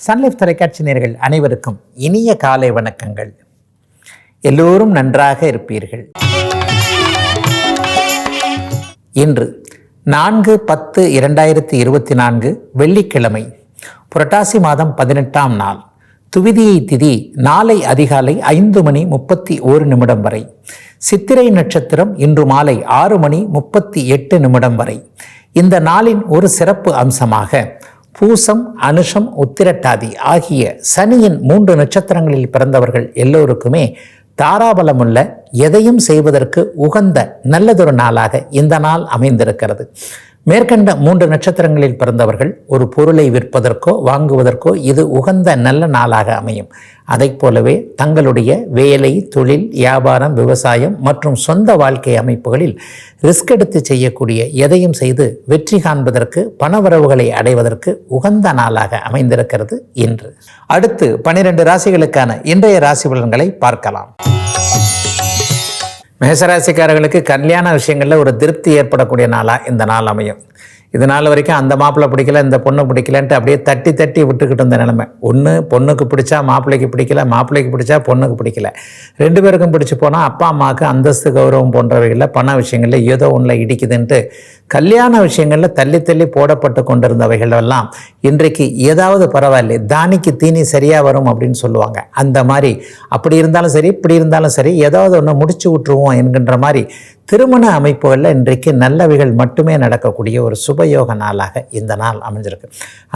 Sun Life தொலைக்காட்சி நேயர்கள் அனைவருக்கும் இனிய காலை வணக்கங்கள். எல்லோரும் நன்றாக இருப்பீர்கள். இன்று 4/10/2024 வெள்ளிக்கிழமை, புரட்டாசி மாதம் 18ஆம் நாள், துவிதியை திதி நாளை அதிகாலை 5:31 வரை, சித்திரை நட்சத்திரம் இன்று மாலை 6:38 வரை. இந்த நாளின் ஒரு சிறப்பு அம்சமாக பூசம், அனுஷம், உத்திரட்டாதி ஆகிய சனியின் 3 நட்சத்திரங்களில் பிறந்தவர்கள் எல்லோருக்குமே தாராபலமுள்ள, எதையும் செய்வதற்கு உகந்த நல்லதொரு நாளாக இந்த நாள் அமைந்திருக்கிறது. மேற்கண்ட 3 நட்சத்திரங்களில் பிறந்தவர்கள் ஒரு பொருளை விற்பதற்கோ வாங்குவதற்கோ இது உகந்த நல்ல நாளாக அமையும். அதை போலவே தங்களுடைய வேலை, தொழில், வியாபாரம், விவசாயம் மற்றும் சொந்த வாழ்க்கை அமைப்புகளில் ரிஸ்க் எடுத்து செய்யக்கூடிய எதையும் செய்து வெற்றி காண்பதற்கு, பணவரவுகளை அடைவதற்கு உகந்த நாளாக அமைந்திருக்கிறது இன்று. அடுத்து 12 ராசிகளுக்கான இன்றைய ராசி பலன்களை பார்க்கலாம். மேசராசிக்காரர்களுக்கு கல்யாண விஷயங்களில் ஒரு திருப்தி ஏற்படக்கூடிய நாளாக இந்த நாள் அமையும். இது நாள் வரைக்கும் அந்த மாப்பிள்ளை பிடிக்கல, இந்த பொண்ணு பிடிக்கலன்ட்டு அப்படியே தட்டி தட்டி விட்டுக்கிட்டு இருந்த நிலைமை. ஒன்று பொண்ணுக்கு பிடிச்சா மாப்பிள்ளைக்கு பிடிக்கல, மாப்பிள்ளைக்கு பிடிச்சா பொண்ணுக்கு பிடிக்கல, 2 பேருக்கும் பிடிச்சி போனால் அப்பா அம்மாவுக்கு அந்தஸ்து, கௌரவம் போன்றவைகளில், பண விஷயங்களில் ஏதோ ஒன்றில் இடிக்குதுன்ட்டு கல்யாண விஷயங்களில் தள்ளி தள்ளி போடப்பட்டு கொண்டிருந்தவைகள் எல்லாம் இன்றைக்கு ஏதாவது பரவாயில்லை, தானிக்கு தீனி சரியாக வரும் அப்படின்னு சொல்லுவாங்க. அந்த மாதிரி அப்படி இருந்தாலும் சரி, இப்படி இருந்தாலும் சரி, ஏதாவது ஒன்று முடிச்சு விட்டுருவோம் என்கின்ற மாதிரி திருமண அமைப்புகளில் இன்றைக்கு நல்லவைகள் மட்டுமே நடக்கக்கூடிய ஒரு சுபயோக நாளாக இந்த நாள் அமைஞ்சிருக்கு.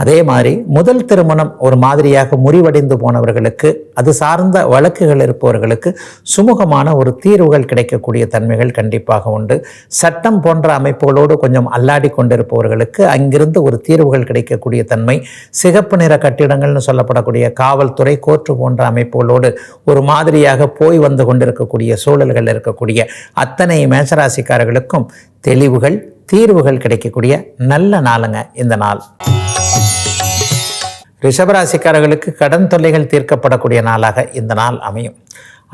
அதே மாதிரி முதல் திருமணம் ஒரு மாதிரியாக முறிவடைந்து போனவர்களுக்கு, அது சார்ந்த வழக்குகள் இருப்பவர்களுக்கு சுமூகமான ஒரு தீர்வுகள் கிடைக்கக்கூடிய தன்மைகள் கண்டிப்பாக உண்டு. சட்டம் போன்ற அமைப்புகளோடு கொஞ்சம் அல்லாடி கொண்டிருப்பவர்களுக்கு அங்கிருந்து ஒரு தீர்வுகள் கிடைக்கக்கூடிய தன்மை, சிகப்பு நிற கட்டிடங்கள்னு சொல்லப்படக்கூடிய காவல்துறை, கோர்ட்டு போன்ற அமைப்புகளோடு ஒரு மாதிரியாக போய் வந்து கொண்டிருக்கக்கூடிய சூழல்கள் இருக்கக்கூடிய அத்தனை மேஷராசிக்காரர்களுக்கும் தெளிவுகள், தீர்வுகள் கிடைக்கக்கூடிய நல்ல நாளுங்க இந்த நாள். ரிஷபராசிக்காரர்களுக்கு கடன் தொல்லைகள் தீர்க்கப்படக்கூடிய நாளாக இந்த நாள் அமையும்.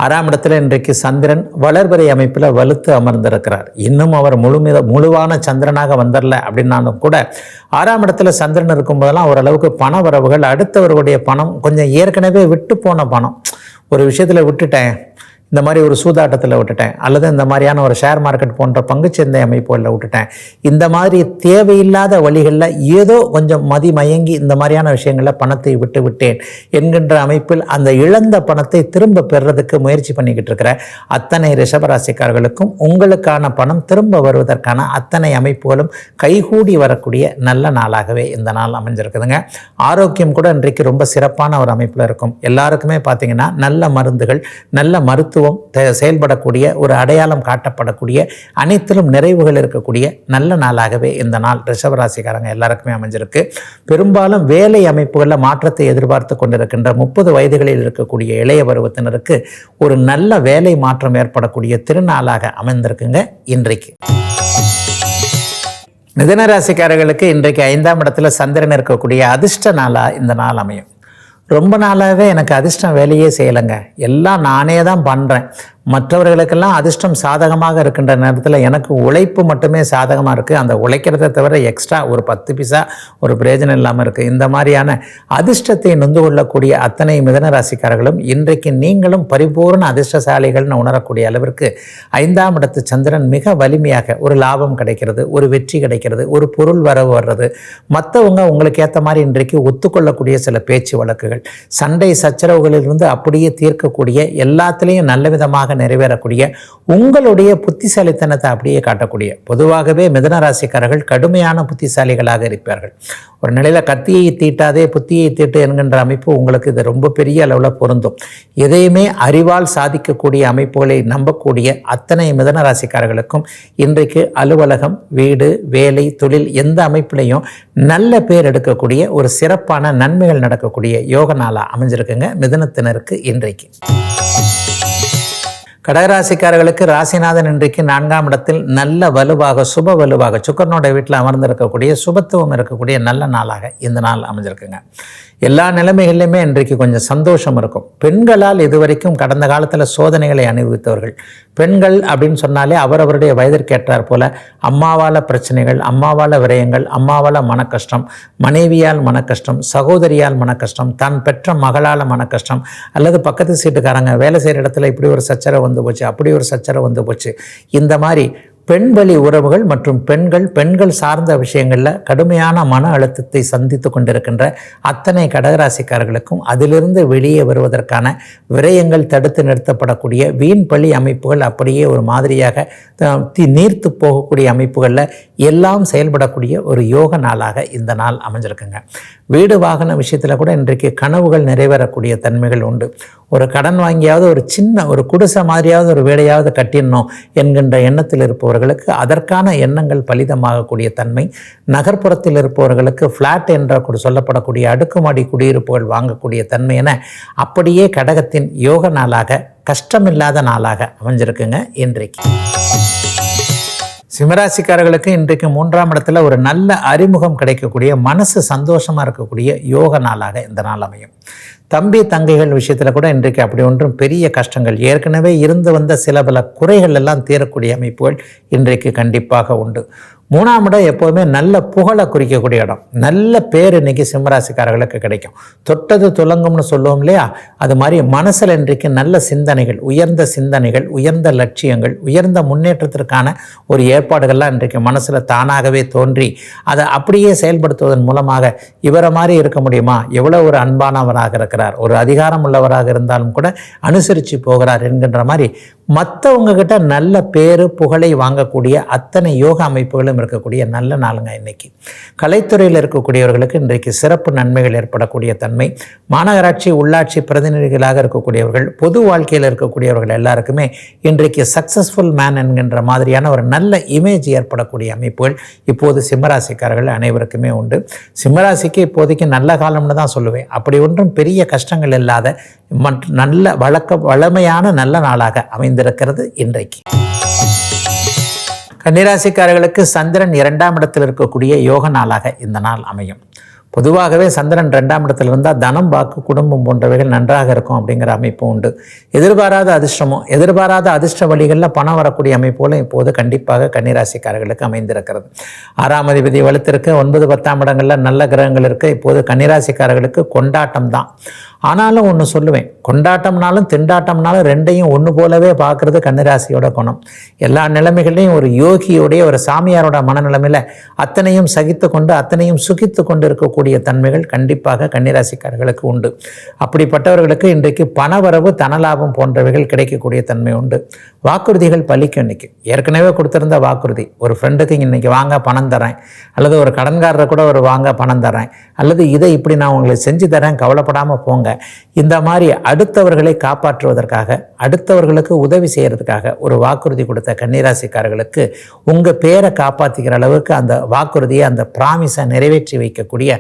6ஆம் இடத்துல இன்றைக்கு சந்திரன் வளர்பிறை அமைப்பில் வலுத்து அமர்ந்திருக்கிறார். இன்னும் அவர் முழுவான சந்திரனாக வந்துடல அப்படின்னாலும் கூட 6ஆம் இடத்துல சந்திரன் இருக்கும்போதெல்லாம் ஓரளவுக்கு பண வரவுகள், அடுத்தவர்களுடைய பணம், கொஞ்சம் ஏற்கனவே விட்டு போன பணம், ஒரு விஷயத்தில் விட்டுட்டேன், இந்த மாதிரி ஒரு சூதாட்டத்தில் விட்டுட்டேன், அல்லது இந்த மாதிரியான ஒரு ஷேர் மார்க்கெட் போன்ற பங்குச்சந்தை அமைப்புகளில் விட்டுட்டேன், இந்த மாதிரி தேவையில்லாத வழிகளில் ஏதோ கொஞ்சம் மயங்கி இந்த மாதிரியான விஷயங்களில் பணத்தை விட்டு விட்டேன் என்கின்ற அமைப்பில் அந்த இழந்த பணத்தை திரும்ப பெறுறதுக்கு முயற்சி பண்ணிக்கிட்டு இருக்கிற அத்தனை ரிஷபராசிக்காரர்களுக்கும் உங்களுக்கான பணம் திரும்ப வருவதற்கான அத்தனை அமைப்புகளும் கைகூடி வரக்கூடிய நல்ல நாளாகவே இந்த நாள் அமைஞ்சிருக்குதுங்க. ஆரோக்கியம் கூட இன்றைக்கு ரொம்ப சிறப்பான ஒரு அமைப்பில் இருக்கும். எல்லாருக்குமே பார்த்தீங்கன்னா நல்ல மருந்துகள், நல்ல மருத்துவம் செயல்படக்கூடிய, ஒரு அடையாளம் காட்டப்படக்கூடிய, அனைத்திலும் நிறைவுகள் இருக்கக்கூடிய நல்ல நாளாகவே இந்த நாள் ரிஷபராசிக்காரங்க எல்லாருக்குமே அமைஞ்சிருக்கு. பெரும்பாலும் வேலை அமைப்புகளில் மாற்றத்தை எதிர்பார்த்து கொண்டிருக்கின்ற 30 வயதுகளில் இருக்கக்கூடிய இளைய பருவத்தினருக்கு ஒரு நல்ல வேலை மாற்றம் ஏற்படக்கூடிய திருநாளாக அமைந்திருக்குங்க இன்றைக்கு. மிதுனராசிக்காரர்களுக்கு இன்றைக்கு 5ஆம் இடத்துல சந்திரன் இருக்கக்கூடிய அதிர்ஷ்ட நாளாக இந்த நாள் அமையும். ரொம்ப நாளாகவே எனக்கு அதிர்ஷ்டம் வேலையே செய்யலைங்க, எல்லாம் நானே தான் பண்ணுறேன், மற்றவர்களுக்கெல்லாம் அதிர்ஷ்டம் சாதகமாக இருக்கின்ற நேரத்தில் எனக்கு உழைப்பு மட்டுமே சாதகமாக இருக்குது, அந்த உழைக்கிறத தவிர எக்ஸ்ட்ரா ஒரு 10 பைசா ஒரு பிரயோஜனம் இல்லாமல் இருக்குது. இந்த மாதிரியான அதிர்ஷ்டத்தை நொந்து கொள்ளக்கூடிய அத்தனை மிதுன ராசிக்காரர்களும் இன்றைக்கு நீங்களும் பரிபூர்ண அதிர்ஷ்டசாலிகள்னு உணரக்கூடிய அளவிற்கு 5ஆம் இடத்து சந்திரன் மிக வலிமையாக ஒரு லாபம் கிடைக்கிறது, ஒரு வெற்றி கிடைக்கிறது, ஒரு பொருள் வரவு வர்றது, மற்றவங்க உங்களுக்கு ஏற்ற மாதிரி இன்றைக்கு ஒத்துக்கொள்ளக்கூடிய சில பேச்சு வழக்குகள், சண்டை சச்சரவுகளிலிருந்து அப்படியே தீர்க்கக்கூடிய, எல்லாத்திலையும் நல்ல விதமாக நிறைவேறக்கூடிய, உங்களுடைய புத்திசாலித்தனத்தை அப்படியே காட்டக்கூடிய, பொதுவாகவே மிதுன ராசிக்காரர்கள் கடுமையான புத்திசாலிகளாக இருப்பார்கள். ஒரு நிலையில் கத்தியை தீட்டாதே புத்தியை தீட்டு என்கின்ற அமைப்பு உங்களுக்கு இது ரொம்ப பெரிய அளவில் பொருந்தும். எதையுமே அறிவால் சாதிக்கக்கூடிய அமைப்புகளை நம்பக்கூடிய அத்தனை மிதுன ராசிக்காரர்களுக்கும் இன்றைக்கு அலுவலகம், வீடு, வேலை, தொழில் எந்த அமைப்பிலையும் நல்ல பேர் எடுக்கக்கூடிய ஒரு சிறப்பான நன்மைகள் நடக்கக்கூடிய யோக நாளாக அமைஞ்சிருக்குங்க மிதுனத்தினருக்கு இன்றைக்கு. கடகராசிக்காரர்களுக்கு ராசிநாதன் இன்றைக்கு 4ஆம் இடத்தில் நல்ல வலுவாக, சுப வலுவாக சுக்கரனோட வீட்டில் அமர்ந்திருக்கக்கூடிய, சுபத்துவம் இருக்கக்கூடிய நல்ல நாளாக இந்த நாள் அமைஞ்சிருக்குங்க. எல்லா நிலைமைகளிலுமே இன்றைக்கு கொஞ்சம் சந்தோஷம் இருக்கும். பெண்களால் இதுவரைக்கும் கடந்த காலத்தில் சோதனைகளை அனுபவித்தவர்கள். பெண்கள் அப்படின்னு சொன்னாலே அவரவருடைய வயதிற்கேற்றார் போல அம்மாவால் பிரச்சனைகள், அம்மாவால் விரயங்கள், அம்மாவால் மனக்கஷ்டம், மனைவியால் மனக்கஷ்டம், சகோதரியால் மனக்கஷ்டம், தான் பெற்ற மகளால் மனக்கஷ்டம், அல்லது பக்கத்து சீட்டுக்காரங்க வேலை செய்கிற இடத்துல இப்படி ஒரு சச்சரவு வந்து போச்சு, அப்படி ஒரு சச்சரவு வந்து போச்சு. இந்த மாதிரி பெண் வழி உறவுகள் மற்றும் பெண்கள் சார்ந்த விஷயங்களில் கடுமையான மன அழுத்தத்தை சந்தித்து கொண்டிருக்கின்ற அத்தனை கடகராசிக்காரர்களுக்கும் அதிலிருந்து வெளியே வருவதற்கான விரயங்கள் தடுத்து நிறுத்தப்படக்கூடிய வீண் பழி அமைப்புகள் அப்படியே ஒரு மாதிரியாக நீர்த்து போகக்கூடிய அமைப்புகளில் எல்லாம் செயல்படக்கூடிய ஒரு யோக நாளாக இந்த நாள் அமைஞ்சிருக்குங்க. வீடு வாகன விஷயத்தில் கூட இன்றைக்கு கனவுகள் நிறைவேறக்கூடிய தன்மைகள் உண்டு. ஒரு கடன் வாங்கியாவது ஒரு சின்ன ஒரு குடிசை மாதிரியாவது ஒரு வீடையாவது கட்டிடணும் என்கின்ற எண்ணத்தில் இருப்பவர்களுக்கு அதற்கான எண்ணங்கள் பலிதமாகக்கூடிய தன்மை, நகர்ப்புறத்தில் இருப்பவர்களுக்கு ஃப்ளாட் என்ற சொல்லப்படக்கூடிய அடுக்குமாடி குடியிருப்புகள் வாங்கக்கூடிய தன்மை என அப்படியே கடகத்தின் யோக நாளாக கஷ்டமில்லாத நாளாக அமைஞ்சிருக்குங்க இன்றைக்கு. சிம்மராசிக்காரர்களுக்கு இன்றைக்கு 3ஆம் இடத்துல ஒரு நல்ல அறிமுகம் கிடைக்கக்கூடிய, மனசு சந்தோஷமாக இருக்கக்கூடிய யோக நாளாக இந்த நாள் அமையும். தம்பி தங்கைகள் விஷயத்தில் கூட இன்றைக்கு அப்படி ஒன்றும் பெரிய கஷ்டங்கள், ஏற்கனவே இருந்து வந்த சில பல குறைகள் எல்லாம் தீரக்கூடிய அமைப்புகள் இன்றைக்கு கண்டிப்பாக உண்டு. 3ஆம் இடம் எப்போதுமே நல்ல புகழை குறிக்கக்கூடிய இடம். நல்ல பேர் இன்றைக்கி சிம்மராசிக்காரர்களுக்கு கிடைக்கும். தொட்டது துலங்கும்னு சொல்லுவோம் இல்லையா, அது மாதிரி மனசில் இன்றைக்கு நல்ல சிந்தனைகள், உயர்ந்த லட்சியங்கள், உயர்ந்த முன்னேற்றத்திற்கான ஒரு ஏற்பாடுகள்லாம் இன்றைக்கு மனசில் தானாகவே தோன்றி அதை அப்படியே செயல்படுத்துவதன் மூலமாக இவரை மாதிரி இருக்க முடியுமா, எவ்வளோ ஒரு அன்பானவராக இருக்கிறார், ஒரு அதிகாரம் உள்ளவராக இருந்தாலும் கூட அனுசரித்து போகிறார் என்கின்ற மாதிரி மற்றவங்க கிட்ட நல்ல பேரு புகழை வாங்கக்கூடிய அத்தனை யோக அமைப்புகளும் இருக்கக்கூடிய நல்ல நாளுங்க இன்னைக்கு. கலைத்துறையில் இருக்கக்கூடியவர்களுக்கு இன்றைக்கு சிறப்பு நன்மைகள் ஏற்படக்கூடிய தன்மை, மாநகராட்சி உள்ளாட்சி பிரதிநிதிகளாக இருக்கக்கூடியவர்கள், பொது வாழ்க்கையில் இருக்கக்கூடியவர்கள் எல்லாருக்குமே இன்றைக்கு சக்சஸ்ஃபுல் மேன் என்கின்ற மாதிரியான ஒரு நல்ல இமேஜ் ஏற்படக்கூடிய அமைப்புகள் இப்போது சிம்மராசிக்காரர்கள் அனைவருக்குமே உண்டு. சிம்மராசிக்கு இப்போதைக்கு நல்ல காலம்னு தான் சொல்லுவேன். அப்படி ஒன்றும் பெரிய கஷ்டங்கள் இல்லாத நல்ல வளமையான நல்ல நாளாக அமைந்திருக்கிறது இன்றைக்கு. கன்னிராசிக்காரர்களுக்கு சந்திரன் 2ஆம் இடத்தில் இருக்கக்கூடிய யோக நாளாக இந்த நாள் அமையும். பொதுவாகவே சந்திரன் 2ஆம் இடத்துல இருந்தால் தனம், வாக்கு, குடும்பம் போன்றவைகள் நன்றாக இருக்கும் அப்படிங்கிற அமைப்பு உண்டு. எதிர்பாராத அதிர்ஷ்ட வழிகளில் பணம் வரக்கூடிய அமைப்புகளும் இப்போது கண்டிப்பாக கன்னிராசிக்காரர்களுக்கு அமைந்திருக்கிறது. 6ஆம் அதிபதி வலுத்திருக்கு, 9, 10ஆம் இடங்களில் நல்ல கிரகங்கள் இருக்குது. இப்போது கன்னிராசிக்காரர்களுக்கு கொண்டாட்டம் தான். ஆனாலும் ஒன்று சொல்லுவேன், கொண்டாட்டம்னாலும் திண்டாட்டம்னாலும் ரெண்டையும் ஒன்று போலவே பார்க்குறது கன்னிராசியோட குணம். எல்லா நிலைமைகளையும் ஒரு யோகியோடைய ஒரு சாமியாரோட மனநிலைமையில் அத்தனையும் சகித்து கொண்டு அத்தனையும் சுகித்து கொண்டு இருக்கக்கூடிய தன்மைகள் கண்டிப்பாக கன்னிராசிக்காரர்களுக்கு உண்டு. அப்படிப்பட்டவர்களுக்கு இன்றைக்கு பணவரவு, தனலாபம் போன்றவைகள் கிடைக்கக்கூடிய தன்மை உண்டு. வாக்குறுதிகள் பலிக்கும். இன்னைக்கு ஏற்கனவே கொடுத்திருந்த வாக்குறுதி, ஒரு ஃப்ரெண்டுக்கு இன்னைக்கு வாங்க பணம் தரேன், அல்லது ஒரு கடன்காரரை கூட ஒரு வாங்க பணம் தரேன், அல்லது இதை இப்படி நான் உங்களுக்கு செஞ்சு தரேன், கவலைப்படாமல் போங்க. இந்த மாதிரி அடுத்தவர்களை காப்பாற்றுவதற்காக, அடுத்தவர்களுக்கு உதவி செய்யறதுக்காக ஒரு வாக்குறுதி கொடுத்த கன்னிராசிக்காரர்களுக்கு உங்க பேரை காப்பாற்றிக்கிற அளவுக்கு அந்த வாக்குறுதியை, அந்த பிராமிஸை நிறைவேற்றி வைக்கக்கூடிய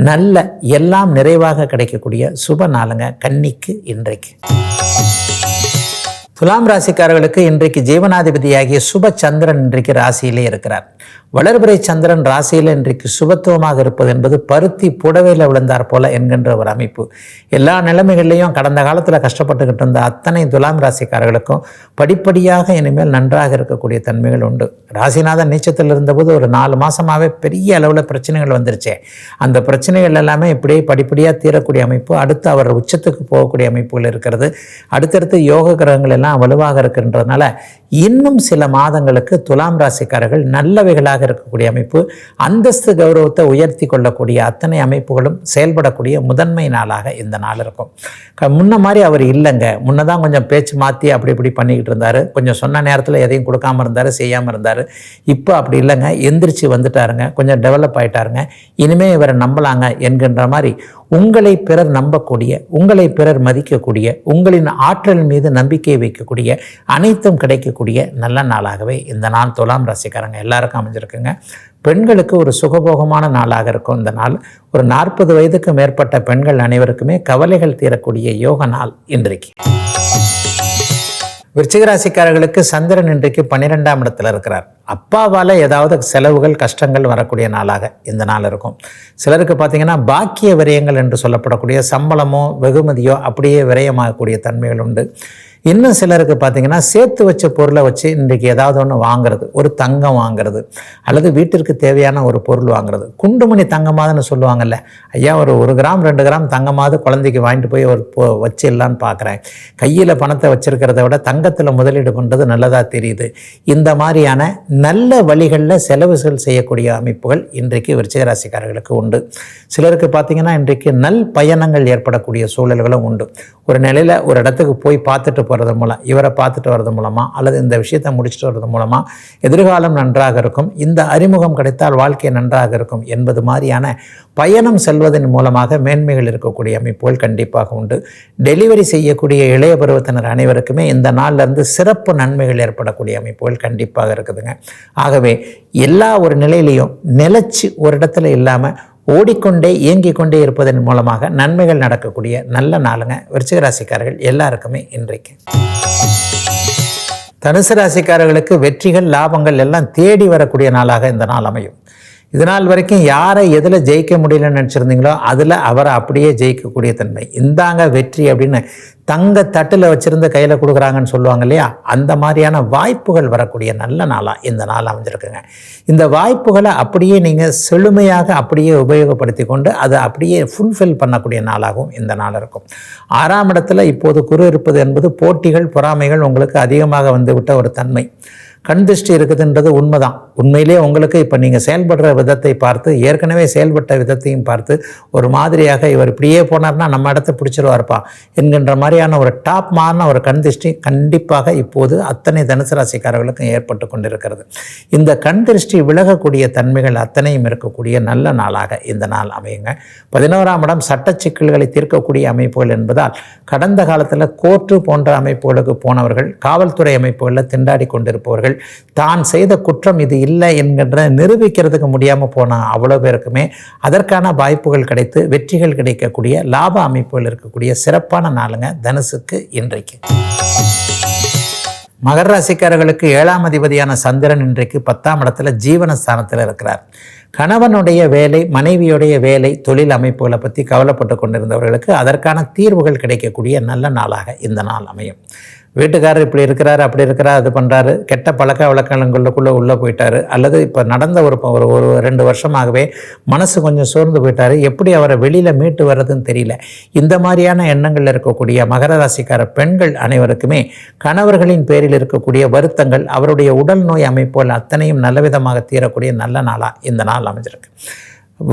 நல்ல எல்லாம் நிறைவாக கிடைக்கக்கூடிய சுப நாளுங்க கன்னிக்கு இன்றைக்கு. துலாம் ராசிக்காரர்களுக்கு இன்றைக்கு ஜீவனாதிபதியாகிய சுப சந்திரன் இன்றைக்கு ராசியிலே இருக்கிறார். வளர்பிறை சந்திரன் ராசியில் இன்றைக்கு சுபத்துவமாக இருப்பது என்பது பருத்தி புடவையில் விழுந்தார் போல என்கின்ற ஒரு அமைப்பு. எல்லா நிலைமைகள்லையும் கடந்த காலத்தில் கஷ்டப்பட்டுக்கிட்டு இருந்த அத்தனை துலாம் ராசிக்காரர்களுக்கும் படிப்படியாக இனிமேல் நன்றாக இருக்கக்கூடிய தன்மைகள் உண்டு. ராசிநாதன் நீச்சத்தில் இருந்தபோது ஒரு 4 மாதமாகவே பெரிய அளவில் பிரச்சனைகள் வந்துருச்சே, அந்த பிரச்சனைகள் எல்லாமே இப்படியே படிப்படியாக தீரக்கூடிய அமைப்பு, அடுத்து அவர் உச்சத்துக்கு போகக்கூடிய அமைப்புகள் இருக்கிறது. அடுத்தடுத்து யோக கிரகங்கள் எல்லாம் வலுவாக இருக்கின்றதுனால இன்னும் சில மாதங்களுக்கு துலாம் ராசிக்காரர்கள் நல்லவைகளாக இருக்கக்கூடிய அமைப்பு, அந்தஸ்து கௌரவத்தை உயர்த்தி கொள்ளக்கூடிய அத்தனை அமைப்புகளும் செயல்படக்கூடிய முதன்மை நாளாக இந்த நாள் இருக்கும். முன்ன மாதிரி அவர் இல்லைங்க. முன்னதான் கொஞ்சம் பேச்சு மாற்றி அப்படி இப்படி பண்ணிக்கிட்டு இருந்தார், கொஞ்சம் சொன்ன நேரத்தில் எதையும் கொடுக்காமல் இருந்தார், செய்யாமல் இருந்தார். இப்போ அப்படி இல்லைங்க, எந்திரிச்சு வந்துட்டாருங்க, கொஞ்சம் டெவலப் ஆகிட்டாருங்க, இனிமேல் இவரை நம்பலாங்க என்கின்ற மாதிரி உங்களை பிறர் நம்பக்கூடிய, உங்களை பிறர் மதிக்கக்கூடிய, உங்களின் ஆற்றல் மீது நம்பிக்கை வைக்கக்கூடிய அனைத்தும் கிடைக்கக்கூடிய நல்ல நாளாகவே இந்த நாள் துலாம் ராசிக்காரங்க எல்லாருக்கும் அமைஞ்சிருக்குங்க. பெண்களுக்கு ஒரு சுகபோகமான நாளாக இருக்கும் இந்த நாள். ஒரு 40 வயதுக்கு மேற்பட்ட பெண்கள் அனைவருக்குமே கவலைகள் தீரக்கூடிய யோக நாள் இன்றைக்கு. விருச்சிக ராசிக்காரர்களுக்கு சந்திரன் இன்றைக்கு 12ஆம் இடத்துல இருக்கிறார். அப்பாவால் ஏதாவது செலவுகள் கஷ்டங்கள் வரக்கூடிய நாளாக இந்த நாள் இருக்கும். சிலருக்கு பார்த்திங்கன்னா பாக்கிய விரயங்கள் என்று சொல்லப்படக்கூடிய சம்பளமோ வெகுமதியோ அப்படியே விரயமாகக்கூடிய தன்மைகள் உண்டு. இன்னும் சிலருக்கு பார்த்திங்கன்னா சேர்த்து வச்ச பொருளை வச்சு இன்றைக்கி ஏதாவது ஒன்று வாங்குறது, ஒரு தங்கம் வாங்குறது அல்லது வீட்டிற்கு தேவையான ஒரு பொருள் வாங்குறது. குண்டுமணி தங்கமாதுன்னு சொல்லுவாங்கல்ல, ஐயா ஒரு கிராம் 2 கிராம் தங்கமாவது குழந்தைக்கு வாங்கிட்டு போய் ஒரு வச்சிடலான்னு பார்க்குறேன். கையில் பணத்தை வச்சிருக்கிறத விட தங்கத்தில் முதலீடு பண்ணுறது நல்லதாக தெரியுது. இந்த மாதிரியான நல்ல வழிகளில் செலவுகள் செய்யக்கூடிய அமைப்புகள் இன்றைக்கு விருச்சிக ராசிக்காரர்களுக்கு உண்டு. சிலருக்கு பார்த்திங்கன்னா இன்றைக்கு நல் பயணங்கள் ஏற்படக்கூடிய சூழல்களும் உண்டு. ஒரு நிலையில் ஒரு இடத்துக்கு போய் பார்த்துட்டு போகிறது மூலம், இவரை பார்த்துட்டு வர்றது மூலமாக அல்லது இந்த விஷயத்தை முடிச்சுட்டு வர்றது மூலமாக எதிர்காலம் நன்றாக இருக்கும், இந்த அறிமுகம் கிடைத்தால் வாழ்க்கை நன்றாக இருக்கும் என்பது மாதிரியான பயணம் செல்வதன் மூலமாக மேன்மைகள் இருக்கக்கூடிய அமைப்புகள் கண்டிப்பாக உண்டு. டெலிவரி செய்யக்கூடிய இளைய பருவத்தினர் அனைவருக்குமே இந்த நாளிலிருந்து சிறப்பு நன்மைகள் ஏற்படக்கூடிய அமைப்புகள் கண்டிப்பாக இருக்குதுங்க. ஆகவே எல்லா ஒரு நிலையிலையும் நிலைச்சு ஒரு இடத்துல இல்லாமல் ஓடிக்கொண்டே இயங்கிக் கொண்டே இருப்பதன் மூலமாக நன்மைகள் நடக்கக்கூடிய நல்ல நாளுங்க விருச்சிக ராசிக்காரர்கள் எல்லாருக்குமே இன்றைக்கு. தனுசு ராசிக்காரர்களுக்கு வெற்றிகள் லாபங்கள் எல்லாம் தேடி வரக்கூடிய நாளாக இந்த நாள் அமையும். இதனால் வரைக்கும் யாரை எதில் ஜெயிக்க முடியலன்னு நினச்சிருந்தீங்களோ அதில் அவரை அப்படியே ஜெயிக்கக்கூடிய தன்மை. இந்தாங்க வெற்றி அப்படின்னு தங்க தட்டில் வச்சுருந்து கையில் கொடுக்குறாங்கன்னு சொல்லுவாங்க இல்லையா, அந்த மாதிரியான வாய்ப்புகள் வரக்கூடிய நல்ல நாளாக இந்த நாள் அமைஞ்சிருக்குங்க. இந்த வாய்ப்புகளை அப்படியே நீங்கள் செழுமையாக அப்படியே உபயோகப்படுத்தி கொண்டு அதை அப்படியே ஃபுல்ஃபில் பண்ணக்கூடிய நாளாகவும் இந்த நாள் இருக்கும். 6ஆம் இடத்துல இப்போது குரு இருப்பது என்பது போட்டிகள் பொறாமைகள் உங்களுக்கு அதிகமாக வந்துவிட்ட ஒரு தன்மை. கண் திருஷ்டி இருக்குதுன்றது உண்மைதான். உண்மையிலே உங்களுக்கு இப்போ நீங்கள் செயல்படுற விதத்தை பார்த்து ஏற்கனவே செயல்பட்ட விதத்தையும் பார்த்து ஒரு மாதிரியாக இவர் இப்படியே போனார்னா நம்ம இடத்த பிடிச்சிருவார்ப்பா என்கின்ற மாதிரியான ஒரு டாப் மாறின ஒரு கண் திருஷ்டி கண்டிப்பாக இப்போது அத்தனை தனுசு ராசிக்காரர்களுக்கும் ஏற்பட்டு கொண்டிருக்கிறது. இந்த கண் திருஷ்டி விலகக்கூடிய தன்மைகள் அத்தனையும் இருக்கக்கூடிய நல்ல நாளாக இந்த நாள் அமையுங்க. 11ஆம் இடம் சட்ட சிக்கல்களை தீர்க்கக்கூடிய அமைப்புகள் என்பதால் கடந்த காலத்தில் கோர்ட்டு போன்ற அமைப்புகளுக்கு போனவர்கள், காவல்துறை அமைப்புகளில் திண்டாடி கொண்டிருப்பவர்கள், தான் செய்த குற்றம் இது இல்லை என்கின்ற நிரூபிக்கிறதுக்கு முடியாமல் போன அவ்வளோ பேருக்குமே அதற்கான வாய்ப்புகள் கிடைத்து வெற்றிகள் கிடைக்கக்கூடிய லாப அமைப்புகள் இருக்கக்கூடிய சிறப்பான நாளுங்க தனுசுக்கு இன்றைக்கு. மகர ராசிக்காரர்களுக்கு 7ஆம் அதிபதியான சந்திரன் இன்றைக்கு 10ஆம் இடத்துல ஜீவனஸ்தானத்தில் இருக்கிறார். கணவனுடைய வேலை, மனைவியுடைய வேலை, தொழில் அமைப்புகளை பற்றி கவலைப்பட்டு கொண்டிருந்தவர்களுக்கு அதற்கான தீர்வுகள் கிடைக்கக்கூடிய நல்ல நாளாக இந்த நாள் அமையும். வீட்டுக்காரர் இப்படி இருக்கிறாரு, அப்படி இருக்கிறார், அது பண்ணுறாரு, கெட்ட பழக்க வழக்கங்களுக்குள்ளே உள்ளே போயிட்டார், அல்லது இப்போ நடந்த ஒரு 2 வருஷமாகவே மனசு கொஞ்சம் சோர்ந்து போயிட்டார், எப்படி அவரை வெளியில் மீட்டு வர்றதுன்னு தெரியல. இந்த மாதிரியான எண்ணங்கள் இருக்கக்கூடிய மகர ராசிக்கார பெண்கள் அனைவருக்குமே கணவர்களின் பேரில் இருக்கக்கூடிய வருத்தங்கள், அவருடைய உடல் நோய் அமைப்புகள் அத்தனையும் நல்லவிதமாக தீரக்கூடிய நல்ல நாளாக இந்த நாள் அமைஞ்சிருக்கு.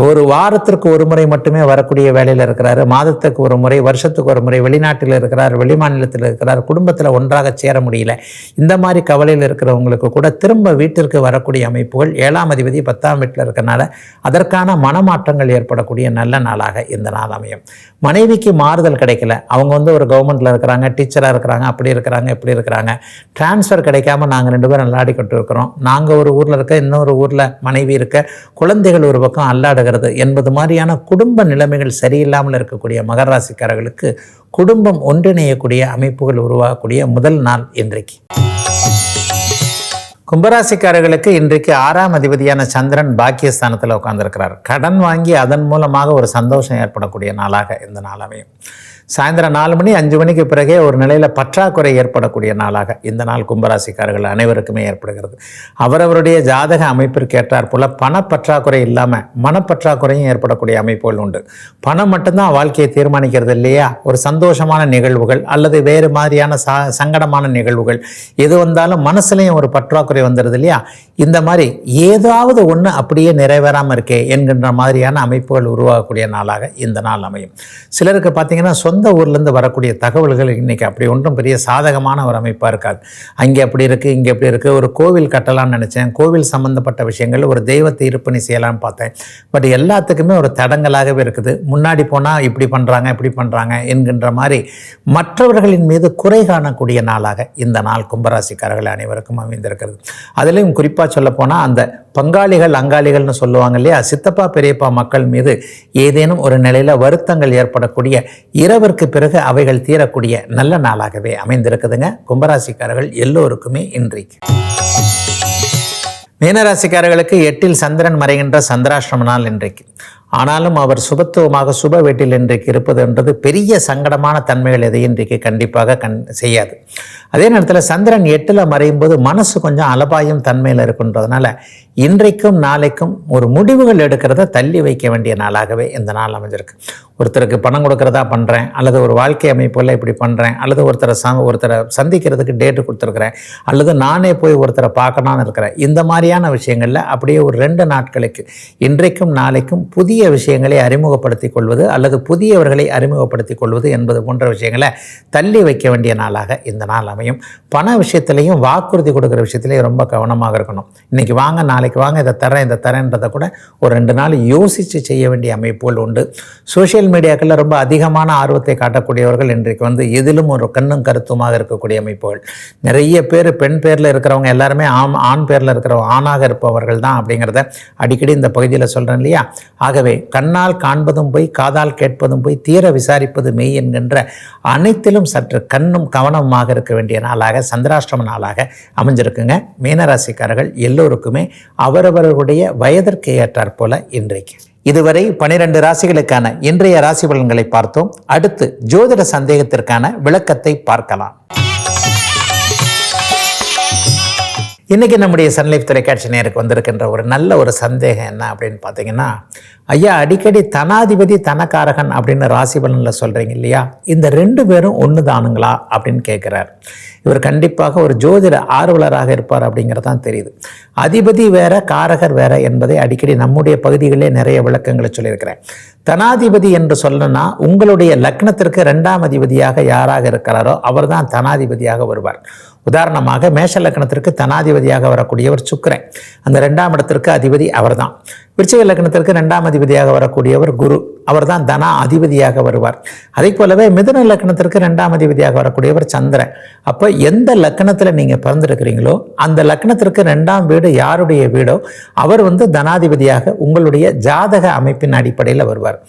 ஒரு வாரத்திற்கு ஒரு முறை மட்டுமே வரக்கூடிய வேலையில் இருக்கிறாரு, மாதத்துக்கு ஒரு முறை, வருஷத்துக்கு ஒரு முறை வெளிநாட்டில் இருக்கிறார், வெளி மாநிலத்தில் இருக்கிறார், குடும்பத்தில் ஒன்றாக சேர முடியல. இந்த மாதிரி கவலையில் இருக்கிறவங்களுக்கு கூட திரும்ப வீட்டிற்கு வரக்கூடிய அமைப்புகள் 7ஆம் அதிபதி 10ஆம் வீட்டில் இருக்கிறனால அதற்கான மனமாற்றங்கள் ஏற்படக்கூடிய நல்ல நாளாக இந்த நாள் அமையும். மனைவிக்கு மாறுதல் கிடைக்கல, அவங்க ஒரு கவர்மெண்ட்டில் இருக்கிறாங்க, டீச்சராக இருக்கிறாங்க, அப்படி இருக்கிறாங்க, இப்படி இருக்கிறாங்க, டிரான்ஸ்ஃபர் கிடைக்காம நாங்கள் 2 பேரும் அல்லாடிக்கிட்டு இருக்கிறோம், நாங்கள் ஒரு ஊரில் இருக்க, இன்னொரு ஊரில் மனைவி இருக்க, குழந்தைகள் ஒரு பக்கம் அல்லாடுகிறது என்பது மாதிரியான குடும்ப நிலைமைகள் சரியில்லாமல் இருக்கக்கூடிய மகர ராசிக்காரர்களுக்கு குடும்பம் ஒன்றிணையக்கூடிய அமைப்புகள் உருவாகக்கூடிய முதல் நாள் இன்றைக்கு. கும்பராசிக்காரர்களுக்கு இன்றைக்கு 6ஆம் அதிபதியான சந்திரன் பாக்கியஸ்தானத்தில் உட்கார்ந்திருக்கிறார். கடன் வாங்கி அதன் மூலமாக ஒரு சந்தோஷம் ஏற்படக்கூடிய நாளாக இந்த நாள் அமையும். சாயந்தரம் 4 மணி 5 மணிக்கு பிறகே ஒரு நிலையில் பற்றாக்குறை ஏற்படக்கூடிய நாளாக இந்த நாள் கும்பராசிக்காரர்கள் அனைவருக்குமே ஏற்படுகிறது. அவரவருடைய ஜாதக அமைப்பிற்கு ஏற்றாற் போல பணப்பற்றாக்குறை இல்லாமல் மனப்பற்றாக்குறையும் ஏற்படக்கூடிய அமைப்புகள் உண்டு. பணம் மட்டும்தான் வாழ்க்கையை தீர்மானிக்கிறது இல்லையா, ஒரு சந்தோஷமான நிகழ்வுகள் அல்லது வேறு மாதிரியான சங்கடமான நிகழ்வுகள் எது வந்தாலும் மனசுலையும் ஒரு பற்றாக்குறை வந்துடுது இல்லையா. இந்த மாதிரி ஏதாவது ஒன்று அப்படியே நிறைவேறாமல் இருக்கே என்கின்ற மாதிரியான அமைப்புகள் உருவாகக்கூடிய நாளாக இந்த நாள் அமையும். சிலருக்கு பார்த்தீங்கன்னா சொந்த ஊர்லேருந்து வரக்கூடிய தகவல்கள் இன்றைக்கி அப்படி ஒன்றும் பெரிய சாதகமான ஒரு அமைப்பாக இருக்காது. அங்கே அப்படி இருக்குது, இங்கே எப்படி இருக்குது, ஒரு கோவில் கட்டலாம்னு நினச்சேன், கோவில் சம்மந்தப்பட்ட விஷயங்கள், ஒரு தெய்வத்தை இருப்பணி செய்யலாம்னு பார்த்தேன், பட் எல்லாத்துக்குமே ஒரு தடங்களாகவே இருக்குது. முன்னாடி போனால் இப்படி பண்ணுறாங்க, இப்படி பண்ணுறாங்க என்கின்ற மாதிரி மற்றவர்களின் மீது குறை காணக்கூடிய நாளாக இந்த நாள் கும்பராசிக்காரர்கள் அனைவருக்கும் அமைந்திருக்கிறது. அதுலேயும் குறிப்பாக சொல்லப்போனால் அந்த பங்காளிகள் அங்காளிகள்னு சொல்லுவாங்க இல்லையா, சித்தப்பா பெரியப்பா மக்கள் மீது ஏதேனும் ஒரு நிலையில் வருத்தங்கள் ஏற்படக்கூடிய, இரவிற்கு பிறகு அவைகள் தீரக்கூடிய நல்ல நாளாகவே அமைந்திருக்குதுங்க. கும்பராசிக்காரர்கள் எல்லோருக்குமே இன்றைக்கு. மீனராசிக்காரர்களுக்கு 8ல் சந்திரன் மறைகின்ற சந்திராஷ்டம நாள் இன்றைக்கு. ஆனாலும் அவர் சுபத்துவமாக சுப வீட்டில் இன்றைக்கு இருப்பது என்றது பெரிய சங்கடமான தன்மைகள் எதையும் இன்றைக்கு கண்டிப்பாக செய்யாது. அதே நேரத்தில் சந்திரன் 8ல் மறையும் போது மனசு கொஞ்சம் அலபாயும் தன்மையில் இருக்கின்றதுனால இன்றைக்கும் நாளைக்கும் ஒரு முடிவுகள் எடுக்கிறத தள்ளி வைக்க வேண்டிய நாளாகவே இந்த நாள் அமைஞ்சிருக்கு. ஒருத்தருக்கு பணம் கொடுக்கறதா பண்ணுறேன், அல்லது ஒரு வாழ்க்கை அமைப்புல இப்படி பண்ணுறேன், அல்லது ஒருத்தரை சந்திக்கிறதுக்கு டேட்டு கொடுத்துருக்குறேன், அல்லது நானே போய் ஒருத்தரை பார்க்கணும்னு இருக்கிறேன். இந்த மாதிரியான விஷயங்களில் அப்படியே ஒரு 2 நாட்களுக்கு இன்றைக்கும் நாளைக்கும் புதிய விஷயங்களை அறிமுகப்படுத்திக் கொள்வது அல்லது புதியவர்களை அறிமுகப்படுத்திக் கொள்வது என்பது போன்ற விஷயங்களை தள்ளி வைக்க வேண்டிய நாளாக இந்த நாள் அமையும். பண விஷயத்திலையும் வாக்குறுதி கொடுக்குற விஷயத்திலையும் ரொம்ப கவனமாக இருக்கணும். இன்றைக்கி வாங்க, நாளைக்கு வாங்க, இதை தரேன்றதை கூட ஒரு 2 நாள் யோசித்து செய்ய வேண்டிய அமைப்புகள் உண்டு. சோஷியல் மீடியாக்களில் ரொம்ப அதிகமான ஆர்வத்தை காட்டக்கூடியவர்கள் இன்றைக்கு எதிலும் ஒரு கண்ணும் கருத்துமாக இருக்கக்கூடிய அமைப்புகள். நிறைய பேர் பெண் பேரில் இருக்கிறவங்க எல்லாருமே ஆண் பேரில் இருக்கிறவங்க ஆணாக இருப்பவர்கள் தான் அப்படிங்கிறத அடிக்கடி இந்த பகுதியில் சொல்கிறேன் இல்லையா. ஆகவே கண்ணால் காண்பதும் போய், காதால் கேட்பதும் போய், தீர விசாரிப்பது மெய் என்கின்ற அனைத்திலும் சற்று கண்ணும் கவனமாக இருக்க வேண்டிய நாளாக சந்திராஷ்டம நாளாக அமைஞ்சிருக்குங்க. மீனராசிக்காரர்கள் எல்லோருக்குமே அவரவர்களுடைய வயதிற்கு ஏற்றாற் போல இன்றைக்கு. இதுவரை 12 ராசிகளுக்கான இன்றைய ராசி பலன்களை பார்த்தோம். அடுத்து ஜோதிட சந்தேகத்திற்கான விளக்கத்தை பார்க்கலாம். இன்றைக்கி நம்முடைய சன்லைஃப் தொலைக்காட்சி நேருக்கு வந்திருக்கின்ற ஒரு நல்ல ஒரு சந்தேகம் என்ன அப்படின்னு பார்த்தீங்கன்னா, ஐயா அடிக்கடி தனாதிபதி தனக்காரகன் அப்படின்னு ராசி பலனில் சொல்கிறீங்க இல்லையா, இந்த 2 பேரும் ஒன்று தானுங்களா அப்படின்னு கேட்குறார். இவர் கண்டிப்பாக ஒரு ஜோதிட ஆர்வலராக இருப்பார் அப்படிங்கிறது தான் தெரியுது. அதிபதி வேற, காரகர் வேற என்பதை அடிக்கடி நம்முடைய பகுதிகளிலே நிறைய விளக்கங்களை சொல்லியிருக்கிறேன். தனாதிபதி என்று சொல்லணும்னா உங்களுடைய லக்னத்திற்கு 2ஆம் அதிபதியாக யாராக இருக்கிறாரோ அவர் தான் தனாதிபதியாக வருவார். உதாரணமாக மேஷ லக்னத்திற்கு தனாதிபதியாக வரக்கூடியவர் சுக்கிரன், அந்த 2ஆம் இடத்திற்கு அதிபதி அவர் தான். விருச்சிக லக்னத்திற்கு 2ஆம் அதிபதியாக வரக்கூடியவர் குரு, அவர் தான் தனா அதிபதியாக வருவார். அதே போலவே மிதுன லக்னத்திற்கு 2ஆம் அதிபதியாக வரக்கூடியவர் சந்திரன். அப்போ எந்த லக்னத்தில் நீங்கள் பிறந்திருக்கிறீங்களோ அந்த லக்னத்திற்கு 2ஆம் வீடு யாருடைய வீடோ அவர் தனாதிபதியாக உங்களுடைய ஜாதக அமைப்பின் அடிப்படையில் வருவார்.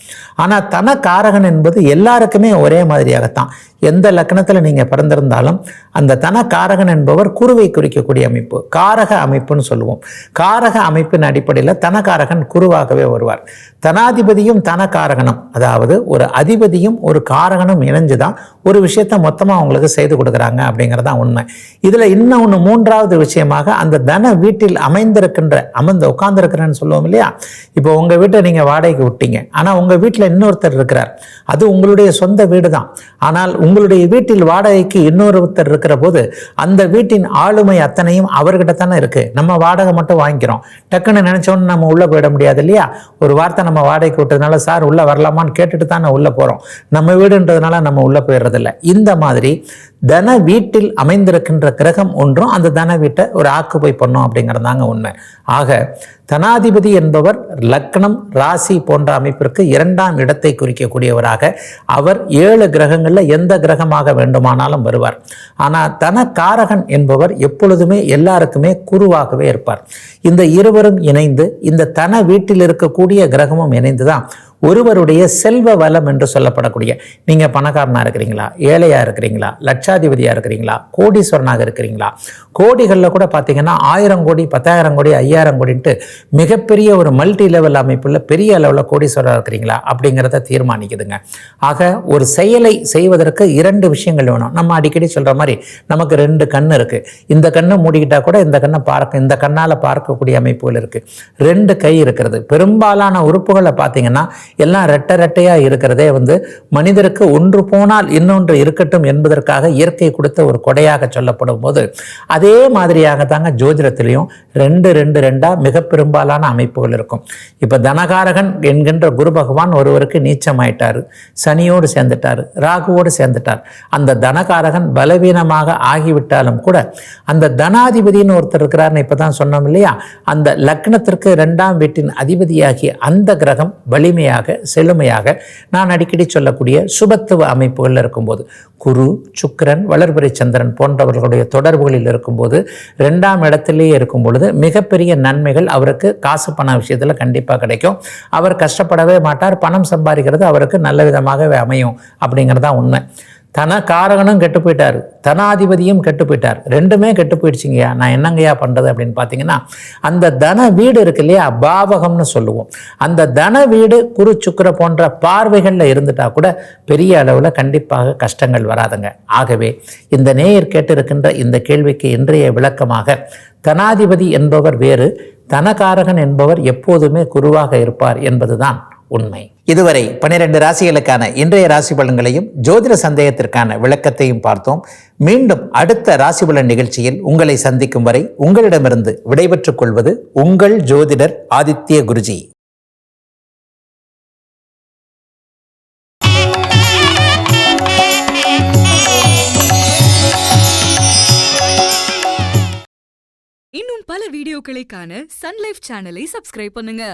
ஆனால் தனக்காரகன் என்பது எல்லாருக்குமே ஒரே மாதிரியாகத்தான். எந்த லக்னத்தில் நீங்கள் பிறந்திருந்தாலும் அந்த தனக்காரகன் என்பவர் குருவை குறிக்கக்கூடிய அமைப்பு, காரக அமைப்புன்னு சொல்லுவோம். காரக அமைப்பின் அடிப்படையில் தனக்காரகன் குருவாகவே வருவார். தனாதிபதியும் தனக்காரகனும், அதாவது ஒரு அதிபதியும் ஒரு காரகனும் இணைஞ்சுதான் ஒரு விஷயத்தை மொத்தமாக அவங்களுக்கு செய்து கொடுக்குறாங்க அப்படிங்கிறதான் உண்மை. இதில் இன்னும் ஒன்று 3வது விஷயமாக அந்த தன வீட்டில் உட்கார்ந்துருக்கிறேன்னு சொல்லுவோம் இல்லையா. இப்போ உங்கள் வீட்டை நீங்கள் வாடகைக்கு விட்டீங்க, ஆனால் உங்கள் வீட்டில் இன்னொருத்தர் இருக்கிறார், அது உங்களுடைய சொந்த வீடு தான். ஆனால் உங்களுடைய வீட்டில் வாடகைக்கு இன்னொருத்தர் இருக்கிற போது அந்த வீட்டின் ஆளுமை அத்தனையும் அவர்கிட்ட தானே இருக்கு. நம்ம வாடகை மட்டும் வாங்கிக்கிறோம், டக்குன்னு நினைச்சோன்னு நம்ம உள்ள போயிட முடியாது இல்லையா. ஒரு வார்த்தை நம்ம வாடகைக்கு விட்டதுனால சார் உள்ள வரலாமான்னு கேட்டுட்டு தான் உள்ள போறோம். நம்ம வீடுன்றதுனால நம்ம உள்ள போயிடுறதில்லை. இந்த மாதிரி தன வீட்டில் அமைந்திருக்கின்ற கிரகம் ஒன்றும் அந்த தன வீட்டை ஒரு ஆக்குபை பண்ணும் அப்படிங்கிறதாங்க உண்மை. ஆக தனாதிபதி என்பவர் லக்னம், ராசி போன்ற அமைப்பிற்கு 2ஆம் இடத்தை குறிக்கக்கூடியவராக அவர் 7 கிரகங்களில் எந்த கிரகமாக வேண்டுமானாலும் வருவார். ஆனால் தனக்காரகன் என்பவர் எப்பொழுதுமே எல்லாருக்குமே குருவாகவே இருப்பார். இந்த இருவரும் இணைந்து இந்த தன வீட்டில் இருக்கக்கூடிய கிரகமும் இணைந்து தான் ஒருவருடைய செல்வ வளம் என்று சொல்லப்படக்கூடிய, நீங்கள் பணக்காரனாக இருக்கிறீங்களா, ஏழையாக இருக்கிறீங்களா, லட்சாதிபதியாக இருக்கிறீங்களா, கோடீஸ்வரனாக இருக்கிறீங்களா, கோடிகளில் கூட பார்த்தீங்கன்னா 1000 கோடி, 10,000 கோடி, 5000 கோடின்ட்டு மிகப்பெரிய ஒரு மல்டி லெவல் அமைப்புள்ள பெரிய அளவில் கோடீஸ்வரராக இருக்கிறீங்களா அப்படிங்கிறத தீர்மானிக்குதுங்க. ஆக ஒரு செயலை செய்வதற்கு 2 விஷயங்கள் வேணும். நம்ம அடிக்கடி சொல்கிற மாதிரி நமக்கு 2 கண் இருக்குது. இந்த கண்ணை மூடிக்கிட்டா கூட இந்த கண்ணை இந்த கண்ணால் பார்க்கக்கூடிய அமைப்புகள் இருக்குது. 2 கை இருக்கிறது. பெரும்பாலான உறுப்புகளை பார்த்தீங்கன்னா எல்லாம் ரெட்டையாக இருக்கிறதே மனிதருக்கு ஒன்று போனால் இன்னொன்று இருக்கட்டும் என்பதற்காக இயற்கை கொடுத்த ஒரு கொடையாக சொல்லப்படும் போது அதே மாதிரியாக தாங்க ஜோதிடத்திலையும் 2 மிக பெரும்பாலான அமைப்புகள் இருக்கும். இப்போ தனகாரகன் என்கின்ற குரு பகவான் ஒருவருக்கு நீச்சமாயிட்டாரு, சனியோடு சேர்ந்துட்டாரு, ராகுவோடு சேர்ந்துட்டார். அந்த தனகாரகன் பலவீனமாக ஆகிவிட்டாலும் கூட அந்த தனாதிபதினு ஒருத்தர் இருக்கிறார்னு இப்பதான் சொன்னோம் இல்லையா, அந்த லக்னத்திற்கு 2ஆம் வீட்டின் அதிபதியாகிய அந்த கிரகம் வலிமையாக வலிமையாக செழுமையாக நான் அடிக்கடி சொல்லக்கூடிய சுபத்துவ அமைப்புகளில் இருக்கும்போது, குரு, சுக்கிரன், வளர்பிறை சந்திரன் போன்றவர்களுடைய தொடர்புகளில் இருக்கும்போது 2ஆம் இடத்திலேயே இருக்கும் பொழுது மிகப்பெரிய நன்மைகள் அவருக்கு காசு பண விஷயத்தில் கண்டிப்பாக கிடைக்கும். அவர் கஷ்டப்படவே மாட்டார். பணம் சம்பாதிக்கிறது அவருக்கு நல்ல விதமாகவே அமையும் அப்படிங்கிறதான் உண்மை. தனக்காரகனும் கெட்டு போயிட்டார், தனாதிபதியும் கெட்டு போயிட்டார், ரெண்டுமே கெட்டு போயிடுச்சிங்கய்யா. நான் என்னங்கய்யா பண்ணுறது அப்படின்னு பார்த்தீங்கன்னா, அந்த தன வீடு இருக்கு இல்லையா, பாவகம்னு சொல்லுவோம். அந்த தன வீடு குரு சுக்கிர போன்ற பார்வைகளில் இருந்துட்டா கூட பெரிய அளவில் கண்டிப்பாக கஷ்டங்கள் வராதுங்க. ஆகவே இந்த நேயர் கேட்டிருக்கின்ற இந்த கேள்விக்கு இன்றைய விளக்கமாக, தனாதிபதி என்பவர் வேறு, தனகாரகன் என்பவர் எப்போதுமே குருவாக இருப்பார் என்பதுதான் உண்மை. இதுவரை 12 ராசிகளுக்கான இன்றைய ராசி பலன்களையும் ஜோதிட சந்தேகத்திற்கான விளக்கத்தையும் பார்த்தோம். மீண்டும் அடுத்த ராசி பலன் நிகழ்ச்சியில் உங்களை சந்திக்கும் வரை உங்களிடமிருந்து விடைபெற்றுக் கொள்வது உங்கள் ஜோதிடர் ஆதித்ய குருஜி. இன்னும் பல வீடியோக்களை காண சன் லைஃப் சேனலை சப்ஸ்கிரைப் பண்ணுங்க.